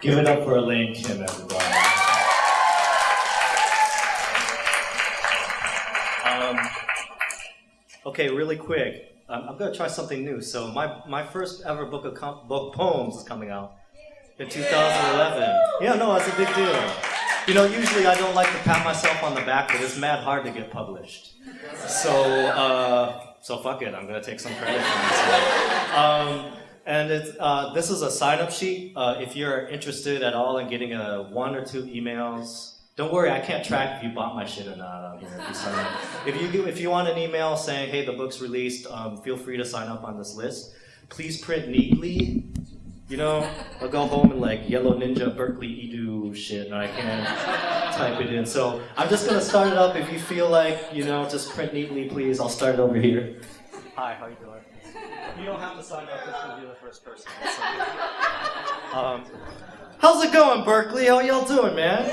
Give it up for Elaine Kim, everybody. Okay, really quick. I'm going to try something new. So my first ever book of poems is coming out in 2011. Yeah, no, that's a big deal. You know, usually I don't like to pat myself on the back, but it's mad hard to get published. So fuck it, I'm going to take some credit for this. And this is a sign-up sheet. If you're interested at all in getting 1 or 2 emails, don't worry, I can't track if you bought my shit or not out here if you sign up. If you want an email saying, hey, the book's released, feel free to sign up on this list. Please print neatly. You know, I'll go home and like Yellow Ninja Berkeley Edu shit, and I can't type it in. So I'm just gonna start it up. If you feel like, you know, just print neatly, please. I'll start it over here. Hi, how you doing? You don't have to sign up. This will be the first person. How's it going, Berkeley? How y'all doing, man?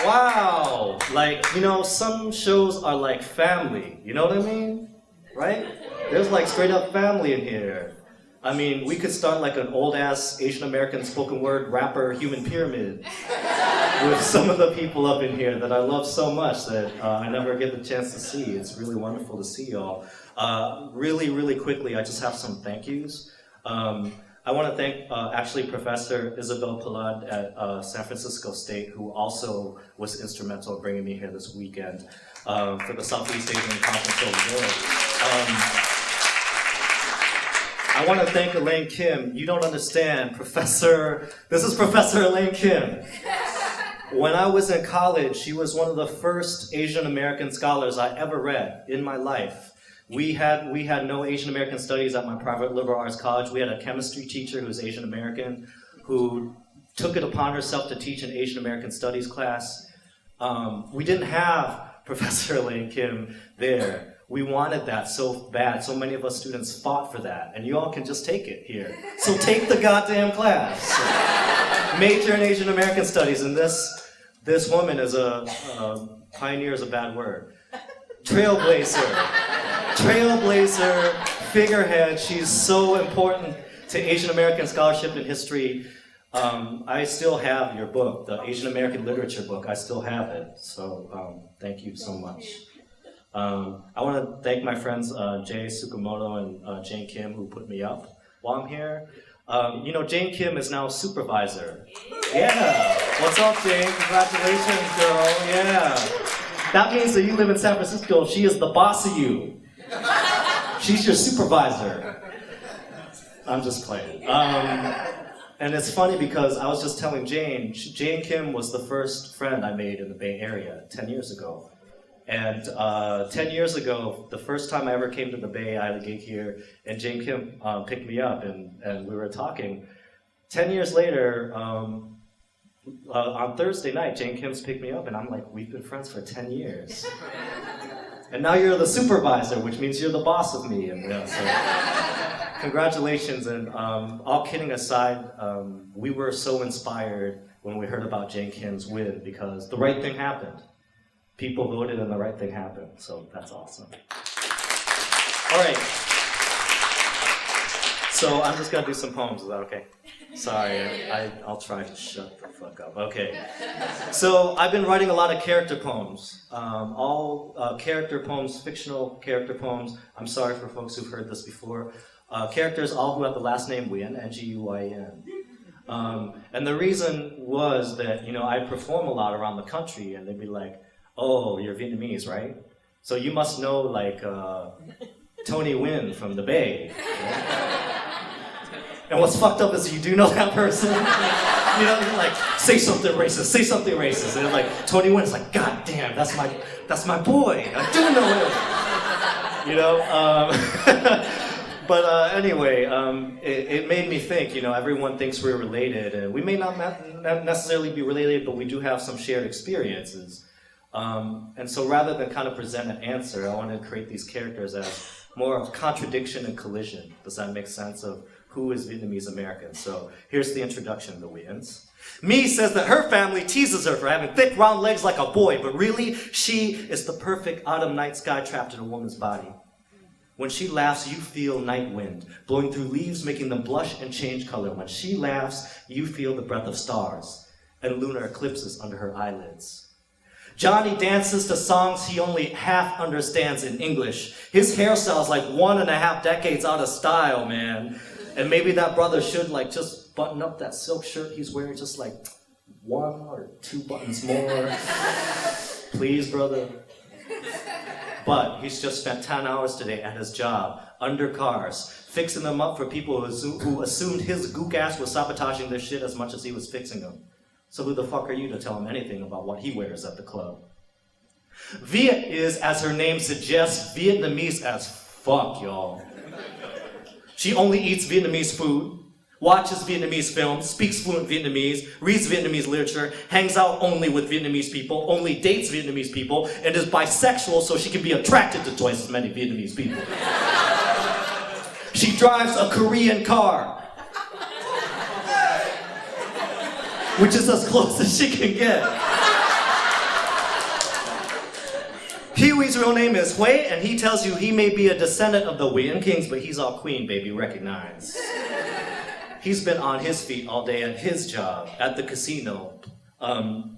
Wow. Like, you know, some shows are like family. You know what I mean? Right? There's like straight up family in here. I mean, we could start like an old-ass Asian American spoken word rapper human pyramid with some of the people up in here that I love so much that I never get the chance to see. It's really wonderful to see y'all. Really, really quickly, I just have some thank yous. I want to thank actually Professor Isabel Palad at San Francisco State, who also was instrumental in bringing me here this weekend for the Southeast Asian Conference over there. I want to thank Elaine Kim. You don't understand, this is Professor Elaine Kim. When I was in college, she was one of the first Asian American scholars I ever read in my life. We had no Asian American studies at my private liberal arts college. We had a chemistry teacher who was Asian American who took it upon herself to teach an Asian American studies class. We didn't have Professor Elaine Kim there. We wanted that so bad. So many of us students fought for that. And you all can just take it here. So take the goddamn class. Major in Asian American studies. And this woman is pioneer is a bad word. Trailblazer, figurehead. She's so important to Asian American scholarship and history. I still have your book, the Asian American literature book. I still have it. So thank you so much. I want to thank my friends Jay Tsukamoto and Jane Kim who put me up while I'm here. You know, Jane Kim is now supervisor. Yeah. What's up, Jane? Congratulations, girl. Yeah. That means that you live in San Francisco. She is the boss of you. She's your supervisor. I'm just playing. And it's funny because I was just telling Jane Kim was the first friend I made in the Bay Area 10 years ago. And 10 years ago, the first time I ever came to the Bay, I had a gig here, and Jane Kim picked me up, and we were talking. 10 years later, on Thursday night, Jane Kim's picked me up, and I'm like, we've been friends for 10 years. And now you're the supervisor, which means you're the boss of me. And, yeah, so, congratulations, and all kidding aside, we were so inspired when we heard about Jane Kim's win, because the right thing happened. People voted and the right thing happened, so that's awesome. All right. So I'm just gonna do some poems, is that okay? Sorry, I'll try to shut the fuck up. Okay. So I've been writing a lot of character poems. All character poems, fictional character poems. I'm sorry for folks who've heard this before. Characters all who have the last name Nguyen, Nguyen. And the reason was that, you know, I perform a lot around the country, and they'd be like, oh, you're Vietnamese, right? So you must know, like, Tony Nguyen from the Bay. Right? And what's fucked up is you do know that person. You know, you're like, say something racist, say something racist. And like, Tony Nguyen is like, God damn, that's my boy. I do know him. You know? But anyway, it made me think, you know, everyone thinks we're related, and we may not necessarily be related, but we do have some shared experiences. And so rather than kind of present an answer, I wanted to create these characters as more of contradiction and collision. Does that make sense of who is Vietnamese American? So here's the introduction of the Nguyen's. Mi says that her family teases her for having thick, round legs like a boy, but really, she is the perfect autumn night sky trapped in a woman's body. When she laughs, you feel night wind, blowing through leaves, making them blush and change color. When she laughs, you feel the breath of stars and lunar eclipses under her eyelids. Johnny dances to songs he only half understands in English. His hairstyle's like 1.5 decades out of style, man. And maybe that brother should just button up that silk shirt he's wearing just 1 or 2 buttons more. Please, brother. But he's just spent 10 hours today at his job, under cars, fixing them up for people who assumed his gook ass was sabotaging their shit as much as he was fixing them. So who the fuck are you to tell him anything about what he wears at the club? Viet is, as her name suggests, Vietnamese as fuck, y'all. She only eats Vietnamese food, watches Vietnamese films, speaks fluent Vietnamese, reads Vietnamese literature, hangs out only with Vietnamese people, only dates Vietnamese people, and is bisexual so she can be attracted to twice as many Vietnamese people. She drives a Korean car, which is as close as she can get. Huey's real name is Hui, and he tells you he may be a descendant of the Nguyen Kings, but he's all queen, baby, recognize. He's been on his feet all day at his job, at the casino,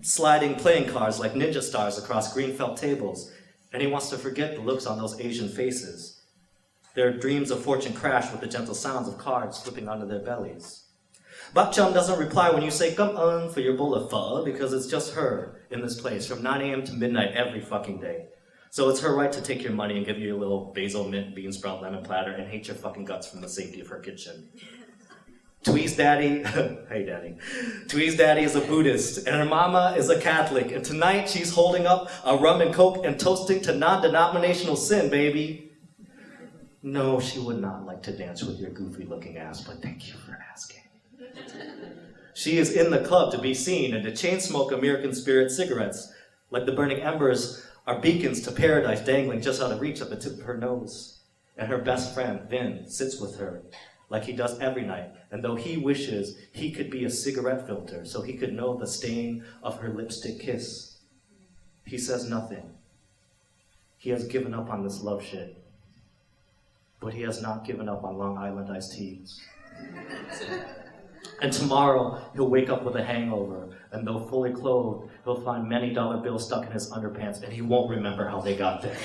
sliding playing cards like ninja stars across green felt tables, and he wants to forget the looks on those Asian faces. Their dreams of fortune crash with the gentle sounds of cards flipping onto their bellies. Bak Chum doesn't reply when you say come on for your bowl of pho, because it's just her in this place from 9 a.m. to midnight every fucking day. So it's her right to take your money and give you your little basil mint bean sprout lemon platter and hate your fucking guts from the safety of her kitchen. Twee's daddy, hey daddy. Twee's daddy is a Buddhist and her mama is a Catholic, and tonight she's holding up a rum and coke and toasting to non-denominational sin, baby. No, she would not like to dance with your goofy looking ass, but thank you for asking. She is in the club to be seen and to chain smoke American Spirit cigarettes, like the burning embers are beacons to paradise dangling just out of reach at the tip of her nose. And her best friend, Vin, sits with her like he does every night, and though he wishes he could be a cigarette filter so he could know the stain of her lipstick kiss, he says nothing. He has given up on this love shit, but he has not given up on Long Island iced teas. And tomorrow, he'll wake up with a hangover, and though fully clothed, he'll find many dollar bills stuck in his underpants, and he won't remember how they got there.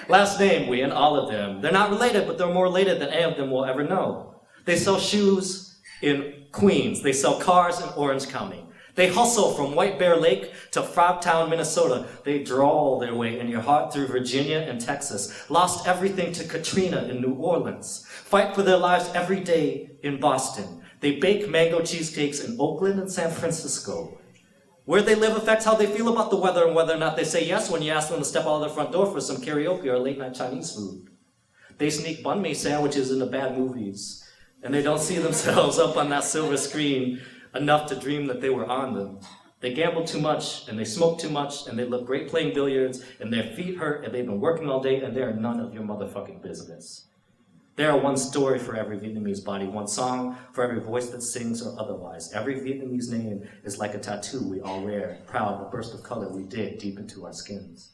Last name, Nguyen, all of them. They're not related, but they're more related than any of them will ever know. They sell shoes in Queens. They sell cars in Orange County. They hustle from White Bear Lake to Frogtown, Minnesota. They drawl their way in your heart through Virginia and Texas. Lost everything to Katrina in New Orleans. Fight for their lives every day in Boston. They bake mango cheesecakes in Oakland and San Francisco. Where they live affects how they feel about the weather and whether or not they say yes when you ask them to step out of their front door for some karaoke or late night Chinese food. They sneak banh mi sandwiches into bad movies, and they don't see themselves up on that silver screen enough to dream that they were on them. They gamble too much, and they smoke too much, and they look great playing billiards, and their feet hurt, and they've been working all day, and they are none of your motherfucking business. There are one story for every Vietnamese body, one song for every voice that sings or otherwise. Every Vietnamese name is like a tattoo we all wear, proud of the burst of color we dig deep into our skins.